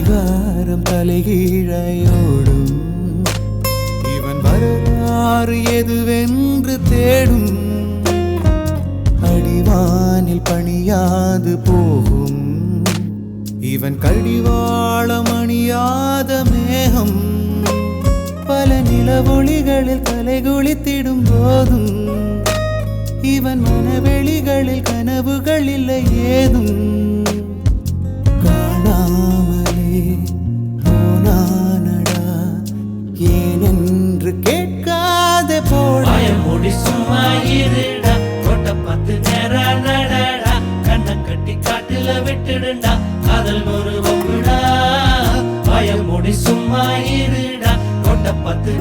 அதிகாரம் தலைகீழையோடும் இவன் வரலாறு எதுவென்று தேடும் அடிவானில் பணியாது போகும் இவன் கடிவாளம் அணியாத மேகம் பல நிலவொளிகளில் தலைகுளித்திடும் போதும் இவன் மனவெளிகளில் கனவுகள் இல்லை ஏதும் காணாமலே போனானடா ஏனென்று கேட்காத போடி சும்மா இருடா கொட்ட பத்து நேரம் நடடா கண்ணை கட்டி காட்டுல விட்டுடுண்டா காதல் ஒரு வம்புடா பயமுடி சும்மா இருடா கொட்ட பத்து